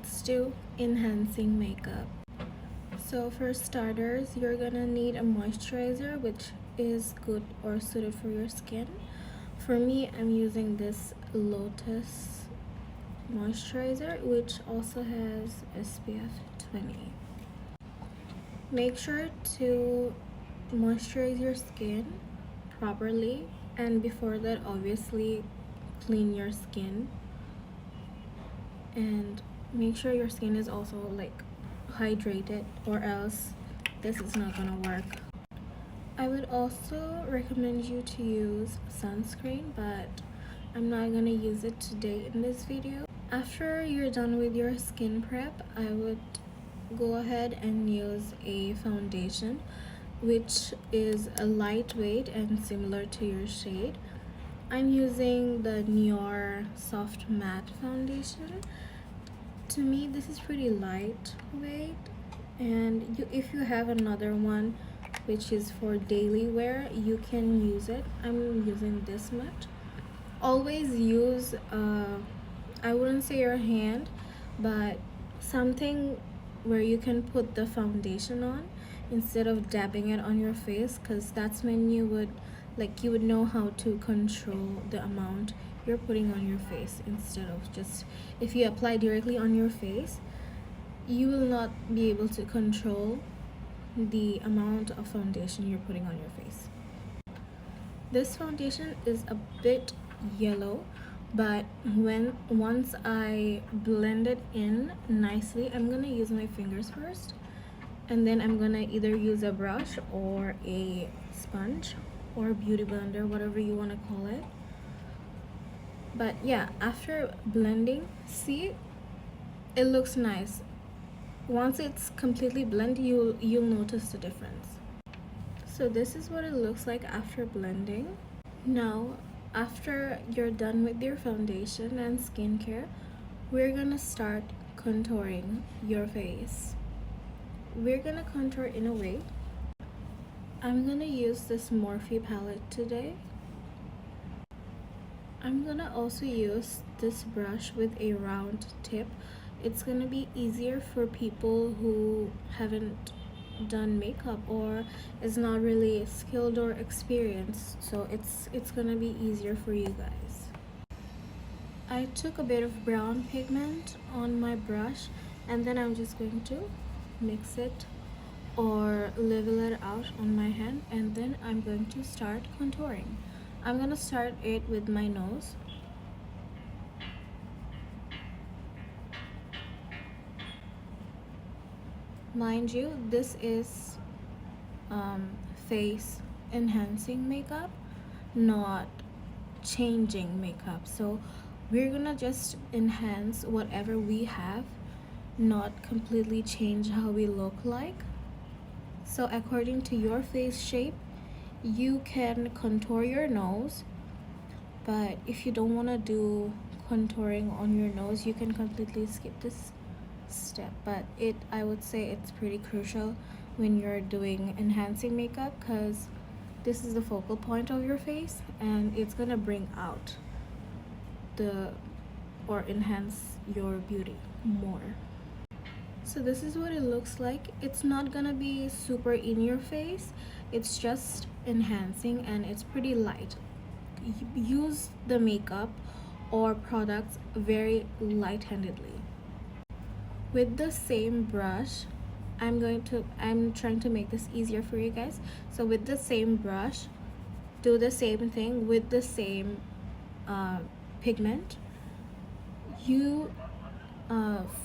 let's do enhancing makeup. So for starters, you're gonna need a moisturizer which is good or suited for your skin. For me, I'm using this Lotus moisturizer which also has SPF 20. Make sure to moisturize your skin properly, and before that obviously clean your skin, and make sure your skin is also like hydrated, or else this is not gonna work. I would also recommend you to use sunscreen, but I'm not gonna use it today in this video. After you're done with your skin prep, I would go ahead and use a foundation which is a lightweight and similar to your shade. I'm using the Nior Soft Matte Foundation. To me, this is pretty lightweight, and if you have another one which is for daily wear, you can use it. I'm using this much. Always use I wouldn't say your hand, but something where you can put the foundation on instead of dabbing it on your face, because that's when you would know how to control the amount you're putting on your face, instead of just, if you apply directly on your face, you will not be able to control the amount of foundation you're putting on your face. This foundation is a bit yellow, but once I blend it in nicely, I'm gonna use my fingers first, and then I'm gonna either use a brush or a sponge or beauty blender, whatever you want to call it. But yeah, after blending, see, it looks nice. Once it's completely blended, you'll notice the difference. So this is what it looks like after blending. Now, after you're done with your foundation and skincare, we're gonna start contouring your face. We're gonna contour in a way. I'm gonna use this Morphe palette today. I'm gonna also use this brush with a round tip. It's gonna be easier for people who haven't done makeup or is not really skilled or experienced, so it's gonna be easier for you guys. I took a bit of brown pigment on my brush, and then I'm just going to mix it or level it out on my hand, and then I'm going to start contouring. I'm gonna start it with my nose. Mind you, this is face enhancing makeup, not changing makeup. So we're gonna just enhance whatever we have, not completely change how we look like. So according to your face shape, you can contour your nose, but if you don't want to do contouring on your nose, you can completely skip this step. But I would say it's pretty crucial when you're doing enhancing makeup, because this is the focal point of your face, and it's gonna bring out or enhance your beauty more. So this is what it looks like. It's not gonna be super in your face, it's just enhancing, and it's pretty light. Use the makeup or products very light-handedly. With the same brush, I'm trying to make this easier for you guys. So with the same brush, do the same thing with the same pigment. You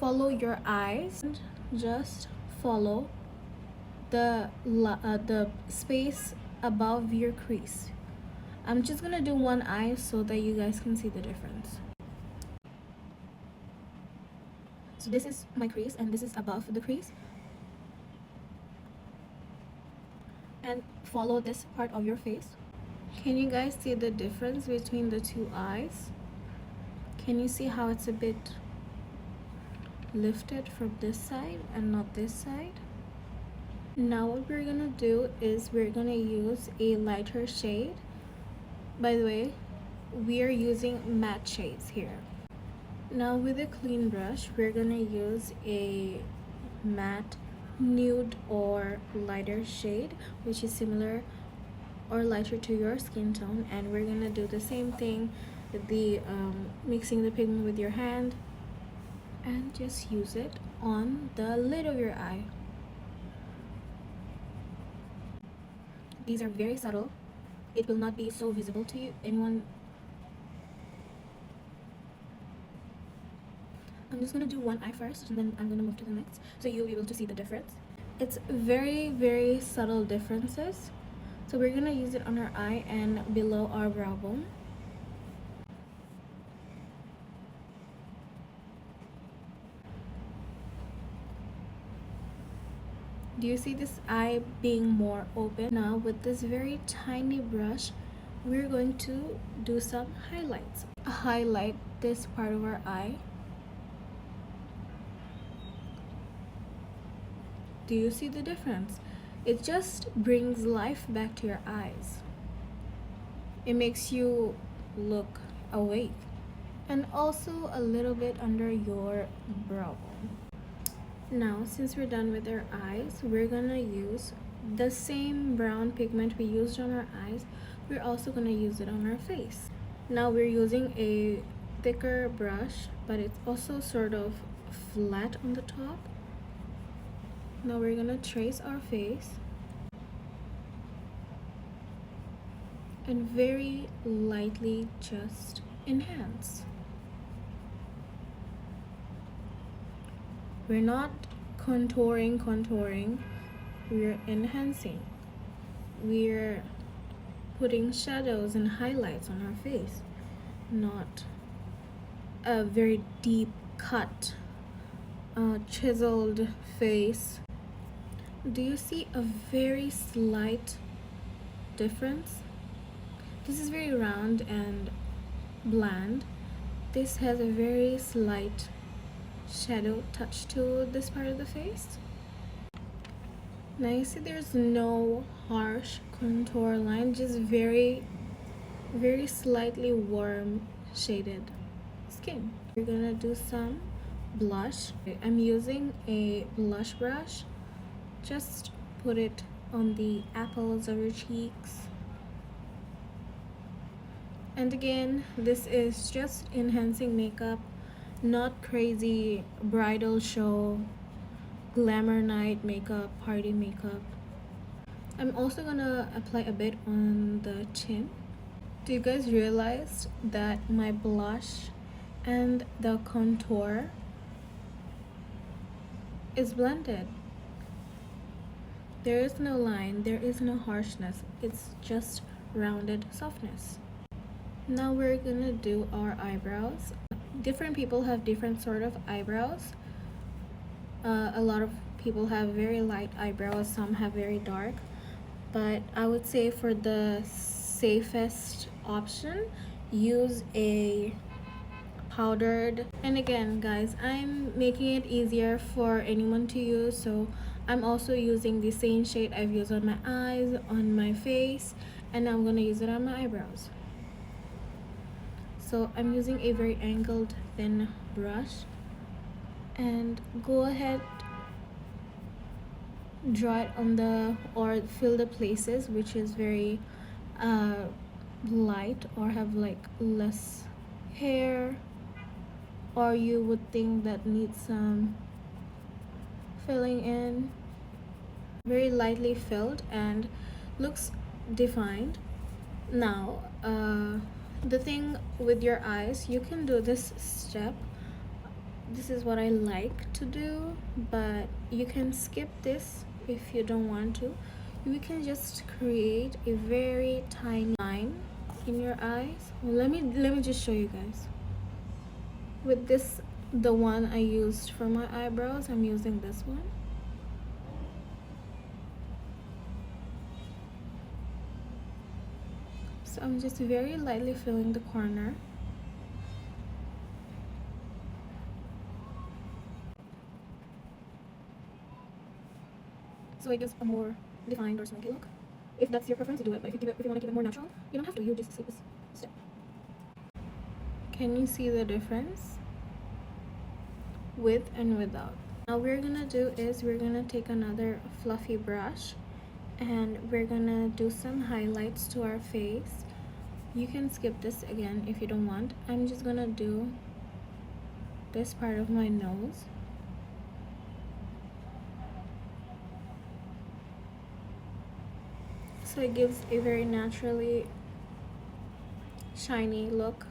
follow your eyes, and just follow the space above your crease. I'm just gonna do one eye so that you guys can see the difference. So this is my crease, and this is above the crease. And follow this part of your face. Can you guys see the difference between the two eyes? Can you see how it's a bit lifted from this side and not this side? Now what we're gonna do is we're gonna use a lighter shade. By the way, we are using matte shades here. Now with a clean brush, we're gonna use a matte nude or lighter shade, which is similar or lighter to your skin tone, and we're gonna do the same thing with the mixing the pigment with your hand and just use it on the lid of your eye. These are very subtle. It will not be so visible to you. I'm just gonna do one eye first, and then I'm gonna move to the next, so you'll be able to see the difference. It's very subtle differences. So we're gonna use it on our eye and below our brow bone. Do you see this eye being more open? Now with this very tiny brush, we're going to do some highlights. Highlight this part of our eye. Do you see the difference? It just brings life back to your eyes. It makes you look awake. And also a little bit under your brow bone. Now, since we're done with our eyes, we're gonna use the same brown pigment we used on our eyes. We're also gonna use it on our face. Now we're using a thicker brush, but it's also sort of flat on the top. Now we're gonna trace our face and very lightly just enhance. We're not contouring, we're enhancing. We're putting shadows and highlights on our face, not a very deep cut, chiseled face. Do you see a very slight difference? This is very round and bland. This has a very slight shadow touch to this part of the face. Now you see there's no harsh contour line, just very slightly warm shaded skin. We're gonna do some blush. I'm using a blush brush. Just put it on the apples of your cheeks. And again, this is just enhancing makeup, not crazy bridal show, glamour night makeup, party makeup. I'm also gonna apply a bit on the chin. Do you guys realize that my blush and the contour is blended? There is no line, there is no harshness, it's just rounded softness. Now we're gonna do our eyebrows. Different people have different sort of eyebrows. A lot of people have very light eyebrows, some have very dark, but I would say for the safest option, use a powdered. And again guys, I'm making it easier for anyone to use, so I'm also using the same shade I've used on my eyes, on my face, and I'm gonna use it on my eyebrows. So I'm using a very angled thin brush, and go ahead, draw it on the, or fill the places which is very light or have like less hair, or you would think that needs some filling in. Very lightly filled and looks defined. Now the thing with your eyes, you can do this step. This is what I like to do, but you can skip this if you don't want to. You can just create a very tiny line in your eyes. Let me just show you guys. With this, the one I used for my eyebrows, I'm using this one. So I'm just very lightly filling the corner. So it gives a more defined or smoky look. If that's your preference, do it. But if you want to keep it more natural, you don't have to. You just skip this step. Can you see the difference? with and without. Now we're gonna do is we're gonna take another fluffy brush and we're gonna do some highlights to our face. You can skip this again if you don't want. I'm just gonna do this part of my nose. So it gives a very naturally shiny look.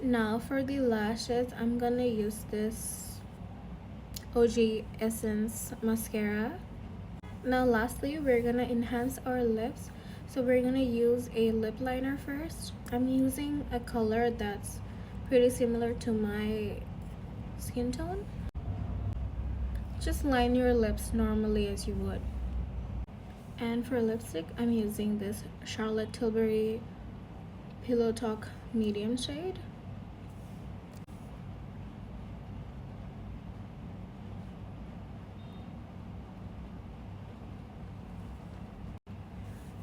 Now for the lashes, I'm gonna use this OG Essence mascara. Now lastly, we're gonna enhance our lips. So we're gonna use a lip liner first. I'm using a color that's pretty similar to my skin tone. Just line your lips normally as you would. And for lipstick, I'm using this Charlotte Tilbury Pillow Talk medium shade.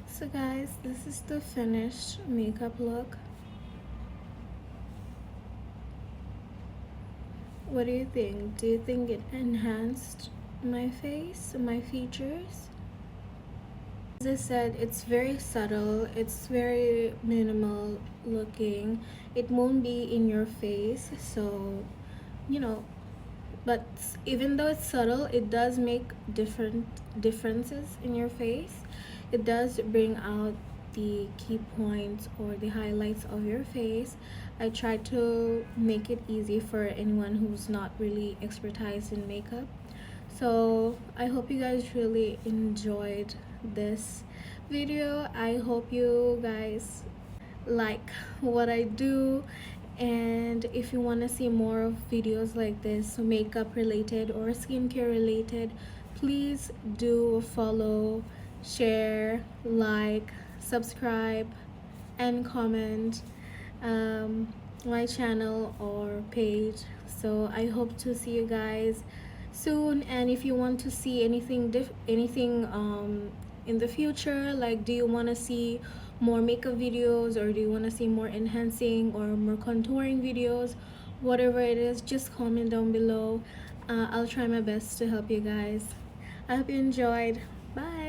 So guys, this is the finished makeup look. What do you think? Do you think it enhanced my face, my features? As I said, it's very subtle, it's very minimal looking. It won't be in your face, so you know, but even though it's subtle, it does make different differences in your face. It does bring out the key points or the highlights of your face. I try to make it easy for anyone who's not really expertise in makeup. So I hope you guys really enjoyed this video. I hope you guys like what I do, and if you want to see more of videos like this, makeup related or skincare related, please do follow, share, like, subscribe, and comment my channel or page. So I hope to see you guys soon. And if you want to see anything in the future, like do you want to see more makeup videos, or do you want to see more enhancing or more contouring videos, whatever it is, just comment down below. I'll try my best to help you guys. I hope you enjoyed. Bye.